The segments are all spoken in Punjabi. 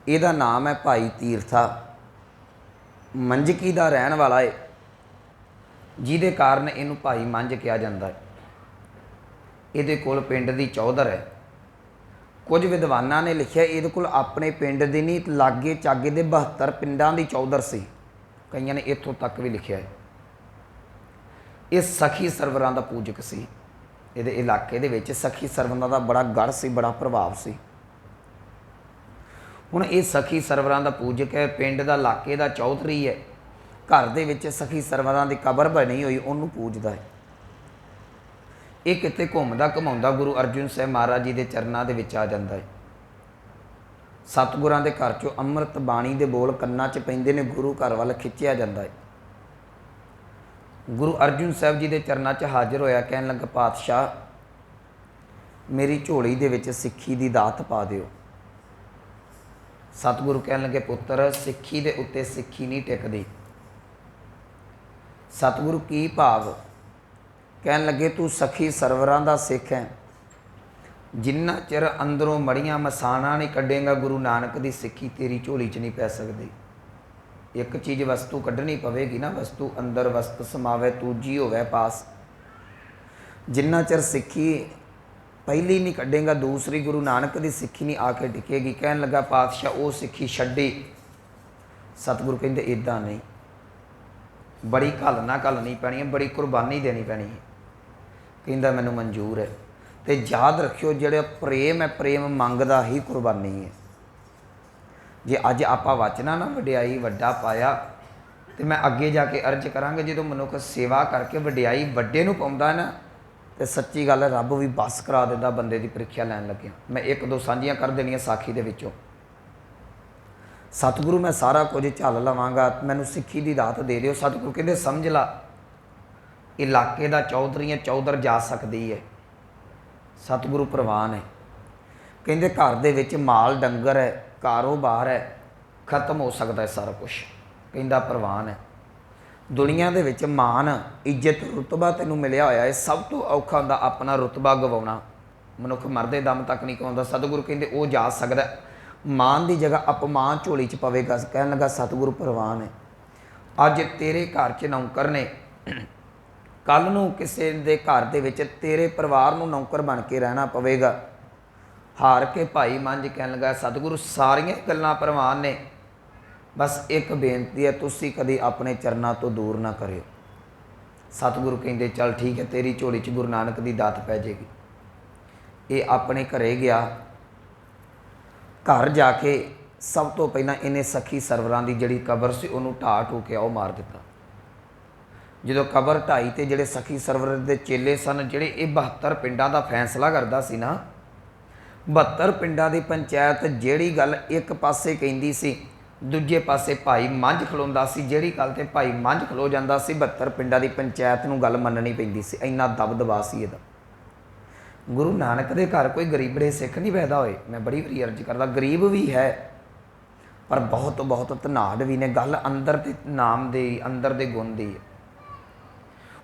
ਇਹਦਾ ਨਾਮ है भाई तीरथा, मंझकी का रहन वाला है, जिहदे कारण इनू भाई मंझ कहा जाता है। ये कोल पिंड की चौधर है। कुछ विद्वाना ने लिखा ये कोल अपने पिंड की नहीं लागे चागे के 72 पिंडां की चौधर सी, कईयां ने इत्थों तक भी लिखा है। ये सखी सरवरां का पूजक सी। ये इलाके दे विच सखी सरवरां का बड़ा गढ़ सी, बड़ा प्रभाव सी। हुण ये सखी सरवरां का पूजक है, पिंड का इलाके का चौधरी है, घर दे विच सखी सरवरां की कबर बनी हुई उन्होंने पूजदा है। ये किते घूमदा घुमाउंदा गुरु अर्जुन साहब महाराज जी के चरणों के विच आ जाता है। सतगुरां दे घर चों अमृत बाणी के बोल कन्नां च पैंदे ने, गुरु घर वाल खिंचिया जाता है। गुरु अर्जुन साहब जी के चरणों च हाजिर होया, कहन लगा पातशाह मेरी झोली दे विच सिक्खी की दात पा दिओ। सतगुरु कहन लगे पुत्र सिक्खी दे उत्ते सिक्खी नहीं टिकदी। सतगुरु की भाव? कहन लगे तू सखी सरवरां दा सिख है, जिन्ना चिर अंदरों मड़ियां मसाना नहीं कढ़ेगा गुरु नानक की सिक्खी तेरी झोली च नहीं पै सकती। एक चीज़ वस्तु कढ़नी पवेगी ना, वस्तु अंदर वस्त समावे तूजी होवे पास। जिन्ना चिर सिक्खी पहली नहीं कढ़ेगा दूसरी गुरु नानक की सिक्खी नहीं आके टिकेगी। कहन लगा पातशाह वो सिक्खी छड्डी। सतगुरु कहते इदां नहीं, बड़ी घलनी पैनी है, बड़ी कुर्बानी देनी पैनी है। कहता मैनू मंजूर है। तो याद रखियो जिहड़ा प्रेम है, प्रेम मंगदा ही कुर्बानी है। जे अज आपां वचना ना वडियाई वड्डा पाया तो मैं अगे जाके अर्ज करांगा जो मनुख सेवा करके वडियाई वड्डे नूं पाउंदा ना, तो सच्ची गल है रब भी बस करा दिंदा बंदे की परीक्षा लैन लग्या। मैं एक दो साझियां कर देनियां साखी दे विचों। सतगुरु मैं सारा कुछ झल लवांगा, मैनू सिक्खी की दात दे दिओ। सतगुरु कहते समझ ला इलाके का चौधरी है, चौधर जा सकती है। सतगुरु प्रवान है। कहते घर दे विच माल डंगर है, कारोबार है, खत्म हो सकता है सारा कुछ। कहता प्रवान है। दुनिया दे विच मान इज्जत रुतबा तेनू मिलिया होया है, सब तो औखा हुंदा अपना रुतबा गवाउणा। मनुख मरदे दम तक नहीं गवाउंदा। सतगुरु कहते वो जा सकता है। मान की जगह अपमान झोली च पवेगा। कहन लगा सतगुरु प्रवान है। अज तेरे घर च नौकर ने, कल नूं किसी दे घर दे विच तेरे परिवार नूं नौकर बन के रहना पवेगा। हार के भाई मंझ कहन लगा सतगुरु सारियां गल्लां प्रवान ने, बस एक बेनती है तुसी कदी अपने चरणों तो दूर ना करियो। सतगुरु कहते चल ठीक है तेरी झोली च गुरु नानक की दात पै जाएगी। ये अपने घरे गया। घर जाके सब तो पहला इन्हें सखी सरवरां की जिहड़ी कबर सी उन्होंने ढा ढू के आओ मार दिता। जो कबर ढाई तो जिहड़े सखी सरवर के चेले सन, जिहड़े ये 72 पिंडां का फैसला करता सी ना, 72 पिंडां की पंचायत जिहड़ी गल एक पासे कहिंदी सी, दूजे पासे भाई मंझ खलोंदा सी। जिहड़ी गल ते भाई मंझ खलो जांदा सी, 72 पिंडां की पंचायत नूं गल मननी पैंदी सी। इन्ना दबदबा सी इहदा। गुरु नानक के घर कोई गरीबड़े सिख नहीं पैदा होए। मैं बड़ी बारी अर्ज करदा, गरीब भी है पर बहुत बहुत धनाड़ भी ने। गल अंदर के नाम दे, अंदर के गुण दी है।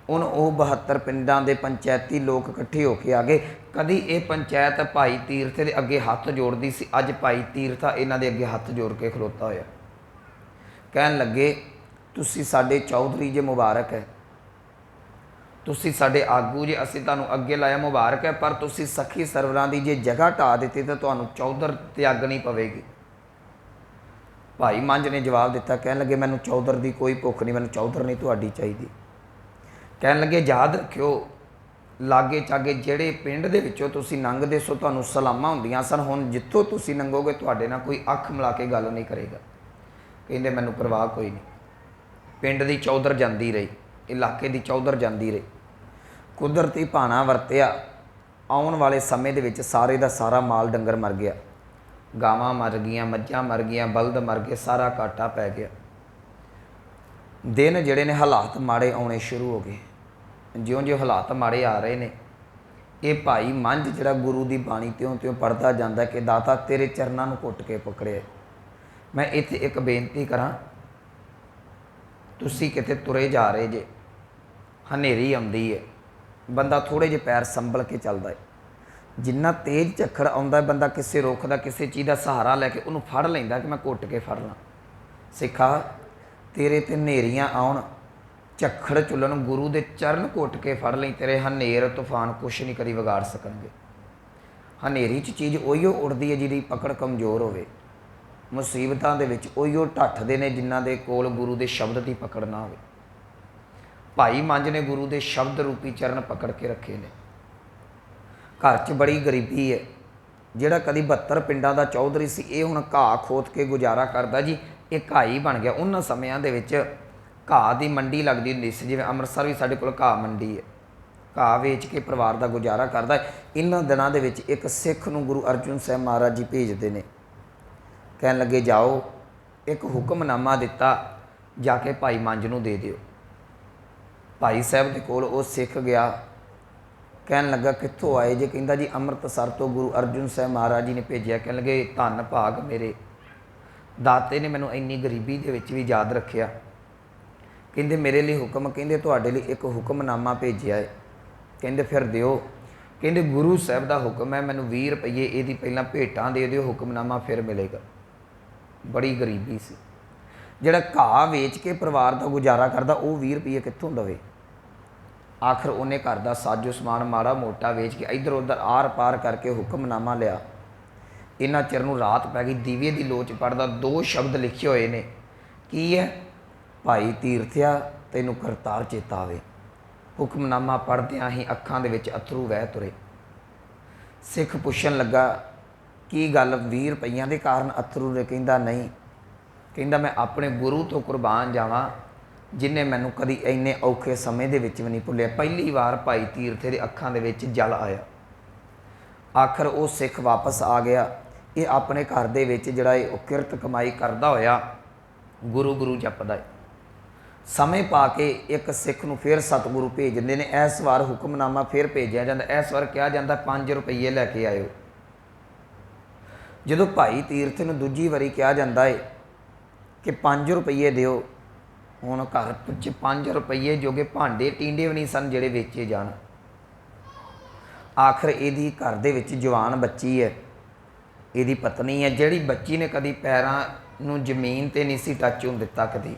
हुण वो 72 पिंडां दे पंचायती लोग इकट्ठे होके आ गए। कदी ये पंचायत भाई तीरथ के अगे हथ जोड़ती सी, अज भाई तीरथा इन्हां दे अगे हथ जोड़ के खलोता होया। कहन लगे तुसी साडे चौधरी जे मुबारक है, तुसी साडे आगू जे, असीं तुहानूं अगे लाया मुबारक है, पर तुसी सखी सरवरां दी जे जगह ढा दी तो तुहानूं चौधर त्यागनी पवेगी। भाई मंझ ने जवाब दिता, कहन लगे मैनूं चौधर की कोई भुख नहीं, मैनूं चौधर नहीं तुहाडी चाहीदी। कहन लगे याद रखियो लागे चागे जिहड़े पिंड दे विचों तुसीं लंघदे सो तुहानूं सलामां हुंदियां सन, हुण जिੱਥੋਂ तुसीं लंघोगे तुहाडे नाल कोई अख मिला के गल नहीं करेगा। कहंदे मैनूं परवाह कोई नहीं। पिंड दी चौधर जांदी रही, इलाके दी चौधर जांदी रही। कुदरती भाना वरतिया, आउण वाले समय दे विच सारे दा सारा माल डंगर मर गया। गावां मर गईयां, मੱਝਾਂ मर गईयां, बलद मर गए, सारा घाटा पै गया। दिन जिहड़े ने हालात माड़े आने शुरू हो गए। ज्यों ज्यों हालात माड़े आ रहे ने, ये भाई मंझ जिहड़ा गुरु की बाणी त्यों त्यों पढ़ता जाता कि दाता तेरे चरणों को घुट के पकड़े। मैं इत्थे एक बेनती करा, तुसी किते तुरे जा रहे जे, हनेरी आउंदी है, बंदा थोड़े जे पैर संभल के चलता है, ਜਿੰਨਾ ਤੇਜ਼ ਝੱਖੜ ਆਉਂਦਾ ਬੰਦਾ ਕਿਸੇ ਰੁੱਖ ਦਾ ਕਿਸੇ ਚੀਜ਼ ਦਾ ਸਹਾਰਾ ਲੈ ਕੇ ਉਹਨੂੰ ਫੜ ਲੈਂਦਾ ਕਿ ਮੈਂ ਘੁੱਟ ਕੇ ਫੜ ਲਾਂ। ਸਿੱਖਾ ਤੇਰੇ ਤੇ ਹਨੇਰੀਆਂ ਆਉਣ, ਝੱਖੜ ਚੁੱਲਣ, ਗੁਰੂ ਦੇ ਚਰਨ ਘੁੱਟ ਕੇ ਫੜ ਲਈ, ਤੇਰੇ ਹਨੇਰ ਤੂਫਾਨ ਕੁਛ ਨਹੀਂ ਕਦੀ ਵਿਗਾੜ ਸਕਣਗੇ। ਹਨੇਰੀ 'ਚ ਚੀਜ਼ ਉਹੀਓ ਉੜਦੀ ਹੈ ਜਿਹਦੀ ਪਕੜ ਕਮਜ਼ੋਰ ਹੋਵੇ। ਮੁਸੀਬਤਾਂ ਦੇ ਵਿੱਚ ਉਹੀਓ ਢੱਠਦੇ ਨੇ ਜਿਨ੍ਹਾਂ ਦੇ ਕੋਲ ਗੁਰੂ ਦੇ ਸ਼ਬਦ ਦੀ ਪਕੜ ਨਾ ਹੋਵੇ। ਭਾਈ ਮੰਝ ਨੇ ਗੁਰੂ ਦੇ ਸ਼ਬਦ ਰੂਪੀ ਚਰਨ ਪਕੜ ਕੇ ਰੱਖੇ ਨੇ। ਘਰ 'ਚ ਬੜੀ ਗਰੀਬੀ ਹੈ। ਜਿਹੜਾ ਕਦੀ 72 ਪਿੰਡਾਂ ਦਾ ਚੌਧਰੀ ਸੀ, ਇਹ ਹੁਣ ਘਾਹ ਖੋਤ ਕੇ ਗੁਜ਼ਾਰਾ ਕਰਦਾ ਜੀ। ਇਹ ਘਾਈ ਬਣ ਗਿਆ। ਉਹਨਾਂ ਸਮਿਆਂ ਦੇ ਵਿੱਚ ਘਾਹ ਦੀ ਮੰਡੀ ਲੱਗਦੀ ਹੁੰਦੀ ਸੀ, ਜਿਵੇਂ ਅੰਮ੍ਰਿਤਸਰ ਵੀ ਸਾਡੇ ਕੋਲ ਘਾਹ ਮੰਡੀ ਹੈ। ਘਾਹ ਵੇਚ ਕੇ ਪਰਿਵਾਰ ਦਾ ਗੁਜ਼ਾਰਾ ਕਰਦਾ। ਇਹਨਾਂ ਦਿਨਾਂ ਦੇ ਵਿੱਚ ਇੱਕ ਸਿੱਖ ਨੂੰ ਗੁਰੂ ਅਰਜਨ ਸਾਹਿਬ ਮਹਾਰਾਜ ਜੀ ਭੇਜਦੇ ਨੇ। ਕਹਿਣ ਲੱਗੇ ਜਾਓ, ਇੱਕ ਹੁਕਮਨਾਮਾ ਦਿੱਤਾ, ਜਾ ਕੇ ਭਾਈ ਮੰਝ ਨੂੰ ਦੇ ਦਿਓ। ਭਾਈ ਸਾਹਿਬ ਦੇ ਕੋਲ ਉਹ ਸਿੱਖ ਗਿਆ। ਕਹਿਣ ਲੱਗਾ ਕਿੱਥੋਂ ਆਏ ਜੇ? ਕਹਿੰਦਾ ਜੀ ਅੰਮ੍ਰਿਤਸਰ ਤੋਂ ਗੁਰੂ ਅਰਜਨ ਸਾਹਿਬ ਮਹਾਰਾਜ ਜੀ ਨੇ ਭੇਜਿਆ। ਕਹਿਣ ਲੱਗੇ ਧੰਨ ਭਾਗ ਮੇਰੇ ਦਾਤੇ ਨੇ ਮੈਨੂੰ ਇੰਨੀ ਗਰੀਬੀ ਦੇ ਵਿੱਚ ਵੀ ਯਾਦ ਰੱਖਿਆ। ਕਹਿੰਦੇ ਮੇਰੇ ਲਈ ਹੁਕਮ, ਕਹਿੰਦੇ ਤੁਹਾਡੇ ਲਈ ਇੱਕ ਹੁਕਮਨਾਮਾ ਭੇਜਿਆ ਹੈ। ਕਹਿੰਦੇ ਫਿਰ ਦਿਓ। ਕਹਿੰਦੇ ਗੁਰੂ ਸਾਹਿਬ ਦਾ ਹੁਕਮ ਹੈ, ਮੈਨੂੰ 20 ਰੁਪਈਏ ਇਹਦੀ ਪਹਿਲਾਂ ਭੇਟਾਂ ਦੇ ਦਿਓ, ਹੁਕਮਨਾਮਾ ਫਿਰ ਮਿਲੇਗਾ। ਬੜੀ ਗਰੀਬੀ ਸੀ। ਜਿਹੜਾ ਘਾਹ ਵੇਚ ਕੇ ਪਰਿਵਾਰ ਦਾ ਗੁਜ਼ਾਰਾ ਕਰਦਾ, ਉਹ 20 ਰੁਪਈਏ ਕਿੱਥੋਂ ਦੇਵੇ? ਆਖਰ ਉਹਨੇ ਘਰ ਦਾ ਸਾਜੋ ਸਮਾਨ ਮਾੜਾ ਮੋਟਾ ਵੇਚ ਕੇ ਇੱਧਰ ਉੱਧਰ ਆਰ ਪਾਰ ਕਰਕੇ ਹੁਕਮਨਾਮਾ ਲਿਆ। ਇਹਨਾਂ ਚਿਰ ਨੂੰ ਰਾਤ ਪੈ ਗਈ। ਦੀਵੇ ਦੀ ਲੋਚ ਪੜਦਾ 2 ਸ਼ਬਦ ਲਿਖੇ ਹੋਏ ਨੇ। ਕੀ ਹੈ? ਭਾਈ ਤੀਰਥਿਆ ਤੈਨੂੰ ਕਰਤਾਰ ਚੇਤਾ ਆਵੇ। ਹੁਕਮਨਾਮਾ ਪੜ੍ਹਦਿਆਂ ਹੀ ਅੱਖਾਂ ਦੇ ਵਿੱਚ ਅਥਰੂ ਵਹਿ ਤੁਰੇ। ਸਿੱਖ ਪੁੱਛਣ ਲੱਗਾ ਕੀ ਗੱਲ 20 ਰੁਪਈਆਂ ਦੇ ਕਾਰਨ ਅਥਰੂ ਨੇ? ਕਹਿੰਦਾ ਨਹੀਂ, ਕਹਿੰਦਾ ਮੈਂ ਆਪਣੇ ਗੁਰੂ ਤੋਂ ਕੁਰਬਾਨ ਜਾਵਾਂ ਜਿਨ੍ਹੇ ਮੈਨੂੰ ਕਦੀ ਇੰਨੇ ਔਖੇ ਸਮੇਂ ਦੇ ਵਿੱਚ ਵੀ ਨਹੀਂ ਭੁੱਲਿਆ। ਪਹਿਲੀ ਵਾਰ ਭਾਈ ਤੀਰਥੇ ਦੇ ਅੱਖਾਂ ਦੇ ਵਿੱਚ ਜਲ ਆਇਆ। ਆਖਰ ਉਹ ਸਿੱਖ ਵਾਪਸ ਆ ਗਿਆ। ਇਹ ਆਪਣੇ ਘਰ ਦੇ ਵਿੱਚ ਜਿਹੜਾ ਇਹ ਕਿਰਤ ਕਮਾਈ ਕਰਦਾ ਹੋਇਆ ਗੁਰੂ ਗੁਰੂ ਜਪਦਾ ਹੈ। ਸਮੇਂ ਪਾ ਕੇ ਇੱਕ ਸਿੱਖ ਨੂੰ ਫਿਰ ਸਤਿਗੁਰੂ ਭੇਜ ਦਿੰਦੇ ਨੇ। ਇਸ ਵਾਰ ਹੁਕਮਨਾਮਾ ਫਿਰ ਭੇਜਿਆ ਜਾਂਦਾ। ਇਸ ਵਾਰ ਕਿਹਾ ਜਾਂਦਾ 5 ਰੁਪਈਏ ਲੈ ਕੇ ਆਇਓ। ਜਦੋਂ ਭਾਈ ਤੀਰਥ ਨੂੰ ਦੂਜੀ ਵਾਰੀ ਕਿਹਾ ਜਾਂਦਾ ਹੈ ਕਿ 5 ਰੁਪਈਏ ਦਿਓ, ਹੁਣ ਘਰ 'ਚ 5 ਰੁਪਈਏ ਜੋਗੇ ਭਾਂਡੇ ਟੀਂਡੇ ਵੀ ਨਹੀਂ ਸਨ ਜਿਹੜੇ ਵੇਚੇ ਜਾਣ। ਆਖਰ ਇਹਦੀ ਘਰ ਦੇ ਵਿੱਚ ਜਵਾਨ ਬੱਚੀ ਹੈ, ਇਹਦੀ ਪਤਨੀ ਹੈ। ਜਿਹੜੀ ਬੱਚੀ ਨੇ ਕਦੀ ਪੈਰਾਂ ਨੂੰ ਜ਼ਮੀਨ 'ਤੇ ਨਹੀਂ ਸੀ ਟੱਚ ਹੋਣ ਦਿੱਤਾ। ਕਦੀ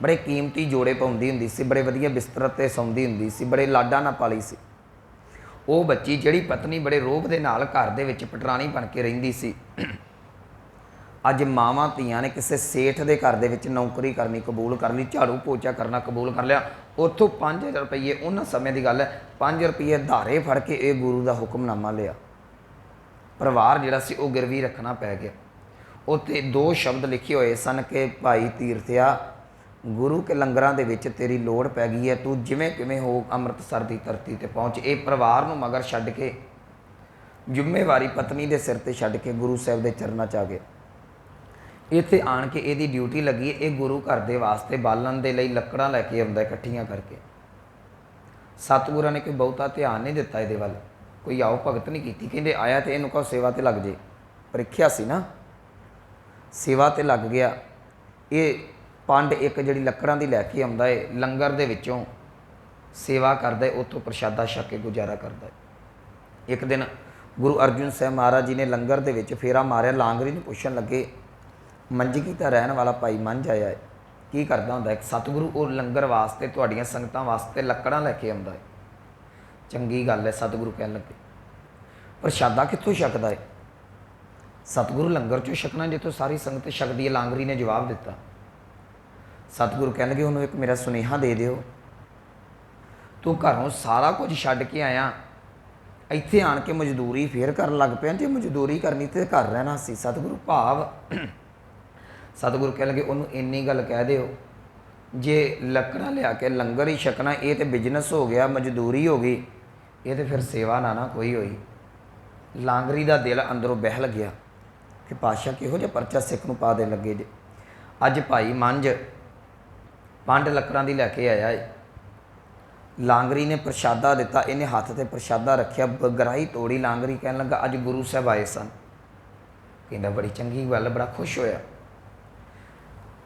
ਬੜੇ ਕੀਮਤੀ ਜੋੜੇ ਪਾਉਂਦੀ ਹੁੰਦੀ ਸੀ, ਬੜੇ ਵਧੀਆ ਬਿਸਤਰ 'ਤੇ ਸੌਂਦੀ ਹੁੰਦੀ ਸੀ, ਬੜੇ ਲਾਡਾਂ ਨਾਲ ਪਾਲੀ ਸੀ। ਉਹ ਬੱਚੀ ਜਿਹੜੀ ਪਤਨੀ ਬੜੇ ਰੋਹਬ ਦੇ ਨਾਲ ਘਰ ਦੇ ਵਿੱਚ ਪਟਰਾਣੀ ਬਣ ਕੇ ਰਹਿੰਦੀ ਸੀ, ਅੱਜ ਮਾਵਾਂ ਧੀਆਂ ਨੇ ਕਿਸੇ ਸੇਠ ਦੇ ਘਰ ਦੇ ਵਿੱਚ ਨੌਕਰੀ ਕਰਨੀ ਕਬੂਲ ਕਰ ਲਈ, ਝਾੜੂ ਪੋਚਾ ਕਰਨਾ ਕਬੂਲ ਕਰ ਲਿਆ। ਉੱਥੋਂ 5 ਰੁਪਈਏ, ਉਹਨਾਂ ਸਮੇਂ ਦੀ ਗੱਲ ਹੈ, 5 ਰੁਪਈਏ ਧਾਰੇ ਫੜ ਕੇ ਇਹ ਗੁਰੂ ਦਾ ਹੁਕਮਨਾਮਾ ਲਿਆ। ਪਰਿਵਾਰ ਜਿਹੜਾ ਸੀ ਉਹ ਗਿਰਵੀ ਰੱਖਣਾ ਪੈ ਗਿਆ। ਉੱਥੇ 2 ਸ਼ਬਦ ਲਿਖੇ ਹੋਏ ਸਨ ਕਿ ਭਾਈ ਤੀਰਥਿਆ ਗੁਰੂ ਕੇ ਲੰਗਰਾਂ ਦੇ ਵਿੱਚ ਤੇਰੀ ਲੋੜ ਪੈ ਗਈ ਹੈ, ਤੂੰ ਜਿਵੇਂ ਕਿਵੇਂ ਹੋ ਅੰਮ੍ਰਿਤਸਰ ਦੀ ਧਰਤੀ 'ਤੇ ਪਹੁੰਚ। ਇਹ ਪਰਿਵਾਰ ਨੂੰ ਮਗਰ ਛੱਡ ਕੇ, ਜ਼ਿੰਮੇਵਾਰੀ ਪਤਨੀ ਦੇ ਸਿਰ 'ਤੇ ਛੱਡ ਕੇ ਗੁਰੂ ਸਾਹਿਬ ਦੇ ਚਰਨਾਂ 'ਚ ਆ ਗਏ। ਇੱਥੇ ਆਣ ਕੇ ਇਹਦੀ ਡਿਊਟੀ ਲੱਗੀ। ਇਹ ਗੁਰੂ ਘਰ ਦੇ ਵਾਸਤੇ ਬਾਲਣ ਦੇ ਲਈ ਲੱਕੜਾਂ ਲੈ ਕੇ ਆਉਂਦਾ ਇਕੱਠੀਆਂ ਕਰਕੇ। ਸਤਿਗੁਰਾਂ ਨੇ ਕੋਈ ਬਹੁਤਾ ਧਿਆਨ ਨਹੀਂ ਦਿੱਤਾ ਇਹਦੇ ਵੱਲ, ਕੋਈ ਆਓ ਭਗਤ ਨਹੀਂ ਕੀਤੀ। ਕਹਿੰਦੇ ਆਇਆ ਤੇ ਇਹਨੂੰ ਕਹੋ ਸੇਵਾ 'ਤੇ ਲੱਗ ਜੇ। ਪ੍ਰੀਖਿਆ ਸੀ ਨਾ, ਸੇਵਾ 'ਤੇ ਲੱਗ ਗਿਆ। ਇਹ ਪੰਡ ਇੱਕ ਜਿਹੜੀ ਲੱਕੜਾਂ ਦੀ ਲੈ ਕੇ ਆਉਂਦਾ ਹੈ, ਲੰਗਰ ਦੇ ਵਿੱਚੋਂ ਸੇਵਾ ਕਰਦਾ ਹੈ, ਉੱਥੋਂ ਪ੍ਰਸ਼ਾਦਾ ਛਕ ਕੇ ਗੁਜ਼ਾਰਾ ਕਰਦਾ ਹੈ। ਇੱਕ ਦਿਨ ਗੁਰੂ ਅਰਜਨ ਸਾਹਿਬ ਮਹਾਰਾਜ ਜੀ ਨੇ ਲੰਗਰ ਦੇ ਵਿੱਚ ਫੇਰਾ ਮਾਰਿਆ। ਲਾਂਗਰੀ ਨੂੰ ਪੁੱਛਣ ਲੱਗੇ ਮੰਝਗੀ ਦਾ ਰਹਿਣ ਵਾਲਾ ਭਾਈ ਮੰਝ ਆਇਆ ਹੈ, ਕੀ ਕਰਦਾ ਹੁੰਦਾ? ਇੱਕ ਸਤਿਗੁਰੂ ਉਹ ਲੰਗਰ ਵਾਸਤੇ, ਤੁਹਾਡੀਆਂ ਸੰਗਤਾਂ ਵਾਸਤੇ ਲੱਕੜਾਂ ਲੈ ਕੇ ਆਉਂਦਾ ਹੈ। ਚੰਗੀ ਗੱਲ ਹੈ, ਸਤਿਗੁਰੂ ਕਹਿਣ ਲੱਗੇ। ਪ੍ਰਸ਼ਾਦਾ ਕਿੱਥੋਂ ਛਕਦਾ ਹੈ? ਸਤਿਗੁਰੂ ਲੰਗਰ 'ਚੋਂ ਛਕਣਾ ਜਿੱਥੋਂ ਸਾਰੀ ਸੰਗਤ ਛਕਦੀ ਹੈ। ਲਾਂਗਰੀ ਨੇ ਜਵਾਬ ਦਿੱਤਾ। ਸਤਿਗੁਰੂ ਕਹਿਣ ਲੱਗੇ ਉਹਨੂੰ ਇੱਕ ਮੇਰਾ ਸੁਨੇਹਾ ਦੇ ਦਿਓ, ਤੂੰ ਘਰੋਂ ਸਾਰਾ ਕੁਝ ਛੱਡ ਕੇ ਆਇਆ, ਇੱਥੇ ਆਣ ਕੇ ਮਜ਼ਦੂਰੀ ਫੇਰ ਕਰਨ ਲੱਗ ਪਿਆ। ਜੇ ਮਜ਼ਦੂਰੀ ਕਰਨੀ ਤੇ ਘਰ ਰਹਿਣਾ ਸੀ। ਸਤਿਗੁਰੂ ਭਾਵ ਸਤਿਗੁਰੂ ਕਹਿਣ ਲੱਗੇ ਉਹਨੂੰ ਇੰਨੀ ਗੱਲ ਕਹਿ ਦਿਓ, ਜੇ ਲੱਕੜਾਂ ਲਿਆ ਕੇ ਲੰਗਰ ਹੀ ਛਕਣਾ, ਇਹ ਤਾਂ ਬਿਜ਼ਨਸ ਹੋ ਗਿਆ, ਮਜ਼ਦੂਰੀ ਹੋ ਗਈ, ਇਹ ਤਾਂ ਫਿਰ ਸੇਵਾ ਨਾ ਕੋਈ ਹੋਈ। ਲਾਂਗਰੀ ਦਾ ਦਿਲ ਅੰਦਰੋਂ ਬਹਿਲ ਗਿਆ ਕਿ ਪਾਤਸ਼ਾਹ ਕਿਹੋ ਜਿਹਾ ਪਰਚਾ ਸਿੱਖ ਨੂੰ ਪਾ ਦੇਣ ਲੱਗੇ ਜੇ। ਅੱਜ ਭਾਈ ਮੰਝ ਪੰਡ ਲੱਕੜਾਂ ਦੀ ਲੈ ਕੇ ਆਇਆ ਹੈ। ਲਾਂਗਰੀ ਨੇ ਪ੍ਰਸ਼ਾਦਾ ਦਿੱਤਾ, ਇਹਨੇ ਹੱਥ 'ਤੇ ਪ੍ਰਸ਼ਾਦਾ ਰੱਖਿਆ, ਗਰਾਈ ਤੋੜੀ। ਲਾਂਗਰੀ ਕਹਿਣ ਲੱਗਾ ਅੱਜ ਗੁਰੂ ਸਾਹਿਬ ਆਏ ਸਨ। ਕਹਿੰਦਾ ਬੜੀ ਚੰਗੀ ਗੱਲ, ਬੜਾ ਖੁਸ਼ ਹੋਇਆ।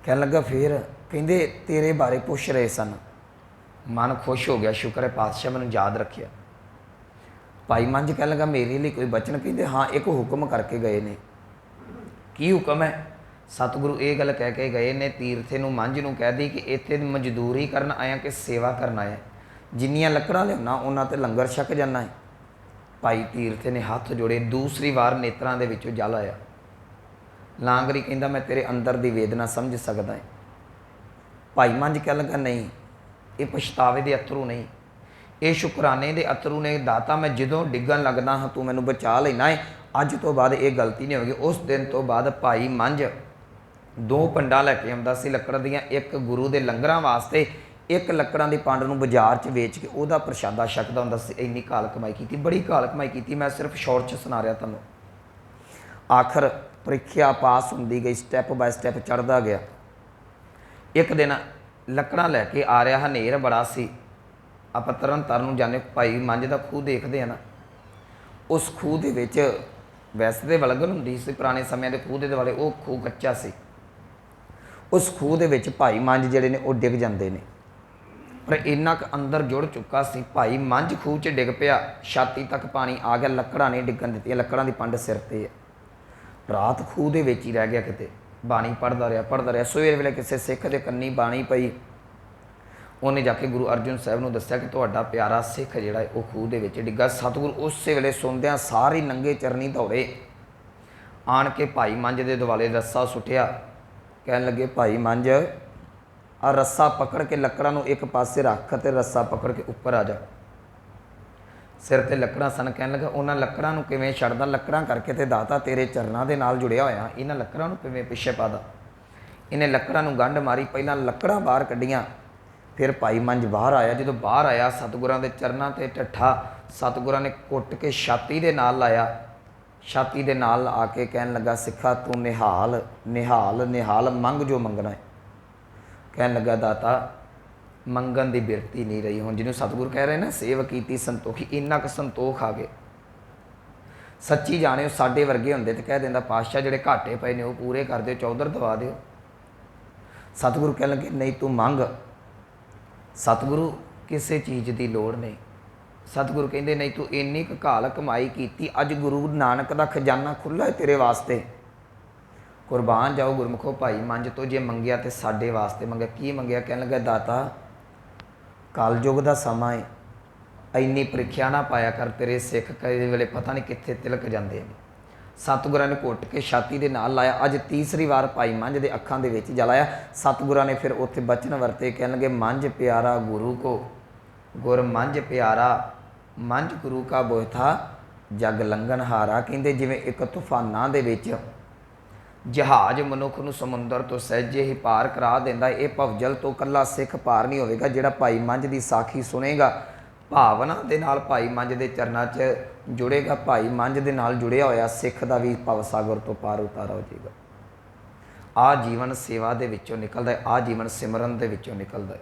ਕਹਿਣ ਲੱਗਾ ਫਿਰ? ਕਹਿੰਦੇ ਤੇਰੇ ਬਾਰੇ ਪੁੱਛ ਰਹੇ ਸਨ। ਮਨ ਖੁਸ਼ ਹੋ ਗਿਆ, ਸ਼ੁਕਰ ਹੈ ਪਾਤਸ਼ਾਹ ਮੈਨੂੰ ਯਾਦ ਰੱਖਿਆ। ਭਾਈ ਮੰਝ ਕਹਿਣ ਲੱਗਾ ਮੇਰੇ ਲਈ ਕੋਈ ਬਚਨ? ਕਹਿੰਦੇ ਹਾਂ, ਇੱਕ ਹੁਕਮ ਕਰਕੇ ਗਏ ਨੇ। ਕੀ ਹੁਕਮ ਹੈ? ਸਤਿਗੁਰੂ ਇਹ ਗੱਲ ਕਹਿ ਕੇ ਗਏ ਨੇ, ਤੀਰਥੇ ਨੂੰ ਮੰਝ ਨੂੰ ਕਹਿ ਦੀ ਕਿ ਇੱਥੇ ਮਜ਼ਦੂਰੀ ਕਰਨ ਆਇਆ ਕਿ ਸੇਵਾ ਕਰਨ ਆਇਆ, ਜਿੰਨੀਆਂ ਲੱਕੜਾਂ ਲਿਆਉਣਾ ਉਹਨਾਂ ਤੇ ਲੰਗਰ ਛਕ ਜਾਣਾ ਹੈ। ਭਾਈ ਤੀਰਥੇ ਨੇ ਹੱਥ ਜੋੜੇ, ਦੂਸਰੀ ਵਾਰ ਨੇਤਰਾਂ ਦੇ ਵਿੱਚੋਂ ਜਲ ਆਇਆ। ਲਾਂਗਰੀ ਕਹਿੰਦਾ ਮੈਂ ਤੇਰੇ ਅੰਦਰ ਦੀ ਵੇਦਨਾ ਸਮਝ ਸਕਦਾ ਹੈ। ਭਾਈ ਮੰਝ ਕਹਿਣ ਲੱਗਾ ਨਹੀਂ, ਇਹ ਪਛਤਾਵੇ ਦੇ ਅਥਰੂ ਨਹੀਂ, ਇਹ ਸ਼ੁਕਰਾਨੇ ਦੇ ਅਥਰੂ ਨੇ। ਦਾਤਾ ਮੈਂ ਜਦੋਂ ਡਿੱਗਣ ਲੱਗਦਾ ਹਾਂ ਤੂੰ ਮੈਨੂੰ ਬਚਾ ਲੈਣਾ ਹੈ, ਅੱਜ ਤੋਂ ਬਾਅਦ ਇਹ ਗਲਤੀ ਨਹੀਂ ਹੋਵੇਗੀ। ਉਸ ਦਿਨ ਤੋਂ ਬਾਅਦ ਭਾਈ ਮੰਝ 2 ਪੰਡਾਂ ਲੈ ਕੇ ਆਉਂਦਾ ਸੀ ਲੱਕੜ ਦੀਆਂ, ਇੱਕ ਗੁਰੂ ਦੇ ਲੰਗਰਾਂ ਵਾਸਤੇ, ਇੱਕ ਲੱਕੜਾਂ ਦੀ ਪੰਡ ਨੂੰ ਬਾਜ਼ਾਰ 'ਚ ਵੇਚ ਕੇ ਉਹਦਾ ਪ੍ਰਸ਼ਾਦਾ ਛਕਦਾ ਹੁੰਦਾ ਸੀ। ਇੰਨੀ ਕਾਲ ਕਮਾਈ ਕੀਤੀ, ਬੜੀ ਕਾਲ ਕਮਾਈ ਕੀਤੀ। ਮੈਂ ਸਿਰਫ ਸ਼ੋਰਟ 'ਚ ਸੁਣਾ ਰਿਹਾ ਤੁਹਾਨੂੰ। ਆਖਰ ਪ੍ਰੀਖਿਆ ਪਾਸ ਹੁੰਦੀ ਗਈ, ਸਟੈਪ ਬਾਏ ਸਟੈਪ ਚੜ੍ਹਦਾ ਗਿਆ। ਇੱਕ ਦਿਨ ਲੱਕੜਾਂ ਲੈ ਕੇ ਆ ਰਿਹਾ, ਹਨੇਰ ਬੜਾ ਸੀ। ਆਪਾਂ ਤਰਨ ਤਾਰਨ ਨੂੰ ਜਾਂਦੇ, ਭਾਈ ਮੰਝ ਦਾ ਖੂਹ ਦੇਖਦੇ ਆ ਨਾ, ਉਸ ਖੂਹ ਦੇ ਵਿੱਚ ਵੈਸੇ ਤੇ ਵਲਗਣ ਹੁੰਦੀ ਸੀ ਪੁਰਾਣੇ ਸਮਿਆਂ ਦੇ ਖੂਹ ਦੇ ਦੁਆਲੇ, ਉਹ ਖੂਹ ਕੱਚਾ ਸੀ। ਉਸ ਖੂਹ ਦੇ ਵਿੱਚ ਭਾਈ ਮੰਝ ਜਿਹੜੇ ਨੇ ਉਹ ਡਿੱਗ ਜਾਂਦੇ ਨੇ, ਪਰ ਇੰਨਾ ਕੁ ਅੰਦਰ ਜੁੜ ਚੁੱਕਾ ਸੀ। ਭਾਈ ਮੰਝ ਖੂਹ 'ਚ ਡਿੱਗ ਪਿਆ, ਛਾਤੀ ਤੱਕ ਪਾਣੀ ਆ ਗਿਆ, ਲੱਕੜਾਂ ਨਹੀਂ ਡਿੱਗਣ ਦਿੱਤੀਆਂ, ਲੱਕੜਾਂ ਦੀ ਪੰਡ ਸਿਰ 'ਤੇ ਹੈ। ਰਾਤ ਖੂਹ ਦੇ ਵਿੱਚ ਹੀ ਰਹਿ ਗਿਆ ਕਿਤੇ, ਬਾਣੀ ਪੜ੍ਹਦਾ ਰਿਹਾ। ਸਵੇਰ ਵੇਲੇ ਕਿਸੇ ਸਿੱਖ ਦੇ ਕੰਨੀ ਬਾਣੀ ਪਈ, ਉਹਨੇ ਜਾ ਕੇ ਗੁਰੂ ਅਰਜਨ ਸਾਹਿਬ ਨੂੰ ਦੱਸਿਆ ਕਿ ਤੁਹਾਡਾ ਪਿਆਰਾ ਸਿੱਖ ਜਿਹੜਾ ਹੈ ਉਹ ਖੂਹ ਦੇ ਵਿੱਚ ਡਿੱਗਾ। ਸਤਿਗੁਰੂ ਉਸੇ ਵੇਲੇ ਸੁਣਦਿਆਂ ਸਾਰੇ ਨੰਗੇ ਚਰਨੀ ਦੌੜੇ, ਆਣ ਕੇ ਭਾਈ ਮੰਝ ਦੇ ਦੁਆਲੇ ਰੱਸਾ ਸੁੱਟਿਆ। ਕਹਿਣ ਲੱਗੇ ਭਾਈ ਮੰਝ, ਆ ਰੱਸਾ ਪਕੜ ਕੇ ਲੱਕੜਾਂ ਨੂੰ ਇੱਕ ਪਾਸੇ ਰੱਖ ਤੇ ਰੱਸਾ ਪਕੜ ਕੇ ਉੱਪਰ ਆ ਜਾ। ਸਿਰ ਤੇ ਲੱਕੜਾਂ ਸਨ। ਕਹਿਣ ਲੱਗਾ ਉਹਨਾਂ ਲੱਕੜਾਂ ਨੂੰ ਕਿਵੇਂ ਛੱਡਦਾ? ਲੱਕੜਾਂ ਕਰਕੇ ਤੇ ਦਾਤਾ ਤੇਰੇ ਚਰਨਾਂ ਦੇ ਨਾਲ ਜੁੜਿਆ ਹੋਇਆ, ਇਹਨਾਂ ਲੱਕੜਾਂ ਨੂੰ ਕਿਵੇਂ ਪਿੱਛੇ ਪਾਦਾ? ਇਹਨੇ ਲੱਕੜਾਂ ਨੂੰ ਗੰਢ ਮਾਰੀ, ਪਹਿਲਾਂ ਲੱਕੜਾਂ ਬਾਹਰ ਕੱਢੀਆਂ, ਫਿਰ ਭਾਈ ਮੰਝ ਬਾਹਰ ਆਇਆ। ਜਦੋਂ ਬਾਹਰ ਆਇਆ ਸਤਿਗੁਰਾਂ ਦੇ ਚਰਨਾਂ ਤੇ ਢੱਠਾ, ਸਤਿਗੁਰਾਂ ਨੇ ਕੁੱਟ ਕੇ ਛਾਤੀ ਦੇ ਨਾਲ ਲਾਇਆ। ਛਾਤੀ ਦੇ ਨਾਲ ਆ ਕੇ ਕਹਿਣ ਲੱਗਾ ਸਿੱਖਾ ਤੂੰ ਨਿਹਾਲ ਨਿਹਾਲ ਨਿਹਾਲ, ਮੰਗ ਜੋ ਮੰਗਣਾ ਹੈ। ਕਹਿਣ ਲੱਗਾ ਦਾਤਾ ਮੰਗਣ ਦੀ ਬਿਰਤੀ ਨਹੀਂ ਰਹੀ। ਹੁਣ ਜਿਹਨੂੰ ਸਤਿਗੁਰ ਕਹਿ ਰਹੇ ਨਾ ਸੇਵ ਕੀਤੀ ਸੰਤੋਖੀ, ਇੰਨਾ ਕੁ ਸੰਤੋਖ ਆ ਗਏ। ਸੱਚੀ ਜਾਣਿਓ ਸਾਡੇ ਵਰਗੇ ਹੁੰਦੇ ਤੇ ਕਹਿ ਦਿੰਦਾ ਪਾਤਸ਼ਾਹ ਜਿਹੜੇ ਘਾਟੇ ਪਏ ਨੇ ਉਹ ਪੂਰੇ ਕਰ ਦਿਓ, ਚੌਧਰ ਦਵਾ ਦਿਓ। ਸਤਿਗੁਰੂ ਕਹਿਣ ਲੱਗੇ ਨਹੀਂ ਤੂੰ ਮੰਗ। ਸਤਿਗੁਰੂ ਕਿਸੇ ਚੀਜ਼ ਦੀ ਲੋੜ ਨਹੀਂ। ਸਤਿਗੁਰੂ ਕਹਿੰਦੇ ਨਹੀਂ ਤੂੰ ਇੰਨੀ ਕੁ ਘਾਲ ਕਮਾਈ ਕੀਤੀ, ਅੱਜ ਗੁਰੂ ਨਾਨਕ ਦਾ ਖਜ਼ਾਨਾ ਖੁੱਲ੍ਹਾ ਹੈ ਤੇਰੇ ਵਾਸਤੇ। ਕੁਰਬਾਨ ਜਾਓ ਗੁਰਮੁਖੋ ਭਾਈ ਮੰਝ ਤੋਂ, ਜੇ ਮੰਗਿਆ ਤੇ ਸਾਡੇ ਵਾਸਤੇ ਮੰਗਿਆ। ਕੀ ਮੰਗਿਆ? ਕਹਿਣ ਲੱਗਾ ਦਾਤਾ ਕਲਯੁਗ ਦਾ ਸਮਾਂ ਹੈ, ਇੰਨੀ ਪ੍ਰੀਖਿਆ ਨਾ ਪਾਇਆ ਕਰ, ਤੇਰੇ ਸਿੱਖ ਕਈ ਵੇਲੇ ਪਤਾ ਨਹੀਂ ਕਿੱਥੇ ਤਿਲਕ ਜਾਂਦੇ ਨੇ। ਸਤਿਗੁਰਾਂ ਨੇ ਘੁੱਟ ਕੇ ਛਾਤੀ ਦੇ ਨਾਲ ਲਾਇਆ। ਅੱਜ ਤੀਸਰੀ ਵਾਰ ਭਾਈ ਮੰਝ ਦੇ ਅੱਖਾਂ ਦੇ ਵਿੱਚ ਜਲ ਆਇਆ। ਸਤਿਗੁਰਾਂ ਨੇ ਫਿਰ ਉੱਥੇ ਬਚਨ ਵਰਤੇ, ਕਹਿਣ ਲੱਗੇ ਮੰਝ ਪਿਆਰਾ ਗੁਰੂ ਕੋ, ਗੁਰ ਮੰਝ ਪਿਆਰਾ, ਮੰਝ ਗੁਰੂ ਕਾ ਬੋਇਥਾ ਜਗ ਲੰਘਨ ਹਾਰਾ। ਕਹਿੰਦੇ ਜਿਵੇਂ ਇੱਕ ਤੂਫਾਨਾਂ ਦੇ ਵਿੱਚ ਜਹਾਜ਼ ਮਨੁੱਖ ਨੂੰ ਸਮੁੰਦਰ ਤੋਂ ਸਹਿਜੇ ਹੀ ਪਾਰ ਕਰਾ ਦਿੰਦਾ, ਇਹ ਭਵਜਲ ਤੋਂ ਇਕੱਲਾ ਸਿੱਖ ਪਾਰ ਨਹੀਂ ਹੋਵੇਗਾ। ਜਿਹੜਾ ਭਾਈ ਮੰਝ ਦੀ ਸਾਖੀ ਸੁਣੇਗਾ, ਭਾਵਨਾ ਦੇ ਨਾਲ ਭਾਈ ਮੰਝ ਦੇ ਚਰਨਾਂ 'ਚ ਜੁੜੇਗਾ, ਭਾਈ ਮੰਝ ਦੇ ਨਾਲ ਜੁੜਿਆ ਹੋਇਆ ਸਿੱਖ ਦਾ ਵੀ ਭਵ ਸਾਗਰ ਤੋਂ ਪਾਰ ਉਤਾਰਾ ਹੋ ਜਾਏਗਾ। ਆਹ ਜੀਵਨ ਸੇਵਾ ਦੇ ਵਿੱਚੋਂ ਨਿਕਲਦਾ ਹੈ, ਆਹ ਜੀਵਨ ਸਿਮਰਨ ਦੇ ਵਿੱਚੋਂ ਨਿਕਲਦਾ ਹੈ।